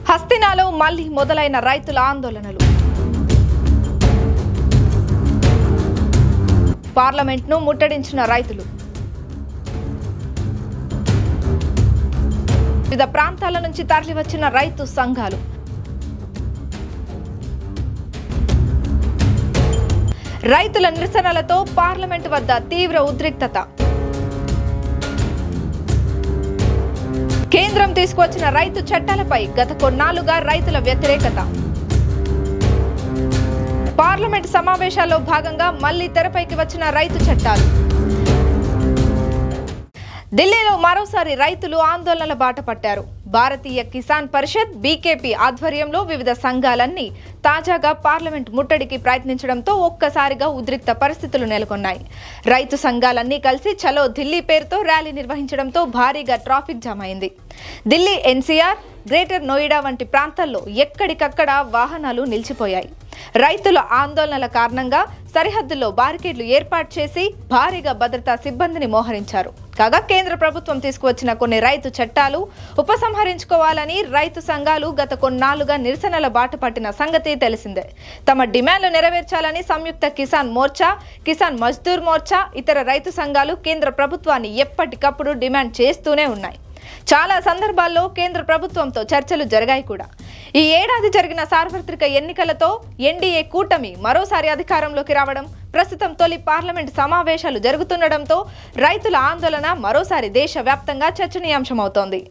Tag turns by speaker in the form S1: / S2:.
S1: హస్తినాలో మళ్లీ మొదలైన రైతుల ఆందోళనలు. పార్లమెంట్ను ముట్టడించిన రైతులు. వివిధ ప్రాంతాల నుంచి తరలివచ్చిన రైతు సంఘాలు. రైతుల నిరసనలతో పార్లమెంట్ వద్ద తీవ్ర ఉద్రిక్తత. కేంద్రం తీసుకువచ్చిన రైతు చట్టాలపై గత కొన్నాళ్లుగా రైతుల వ్యతిరేకత. పార్లమెంట్ సమావేశాల్లో భాగంగా మళ్లీ తెరపైకి వచ్చిన రైతు చట్టాలు. ఢిల్లీలో మరోసారి రైతులు ఆందోళనల బాట పట్టారు. భారతీయ కిసాన్ పరిషత్ బీకేపీ ఆధ్వర్యంలో వివిధ సంఘాలన్నీ తాజాగా పార్లమెంట్ ముట్టడికి ప్రయత్నించడంతో ఒక్కసారిగా ఉద్రిక్త పరిస్థితులు నెలకొన్నాయి. రైతు సంఘాలన్నీ కలిసి చలో ఢిల్లీ పేరుతో ర్యాలీ నిర్వహించడంతో భారీగా ట్రాఫిక్ జామ్ అయింది. ఢిల్లీ ఎన్సీఆర్, గ్రేటర్ నోయిడా వంటి ప్రాంతాల్లో ఎక్కడికక్కడ వాహనాలు నిలిచిపోయాయి. రైతుల ఆందోళనల కారణంగా సరిహద్దుల్లో బారికేడ్లు ఏర్పాటు చేసి భారీగా భద్రతా సిబ్బందిని మోహరించారు. కాగా కేంద్ర ప్రభుత్వం తీసుకువచ్చిన కొన్ని రైతు చట్టాలు ఉపసంహరించుకోవాలని రైతు సంఘాలు గత కొన్నాళ్లుగా నిరసనల బాట పట్టిన సంగతి తెలిసిందే. తమ డిమాండ్లు నెరవేర్చాలని సంయుక్త కిసాన్ మోర్చా, కిసాన్ మజ్దూర్ మోర్చా, ఇతర రైతు సంఘాలు కేంద్ర ప్రభుత్వాన్ని ఎప్పటికప్పుడు డిమాండ్ చేస్తూనే ఉన్నాయి. చాలా సందర్భాల్లో కేంద్ర ప్రభుత్వంతో చర్చలు జరిగాయి కూడా. ఈ ఏడాది జరిగిన సార్వత్రిక ఎన్నికలతో ఎన్డీఏ కూటమి మరోసారి అధికారంలోకి రావడం, ప్రస్తుతం తొలి పార్లమెంట్ సమావేశాలు జరుగుతుండటంతో రైతుల ఆందోళన మరోసారి దేశవ్యాప్తంగా చర్చనీయాంశమవుతోంది.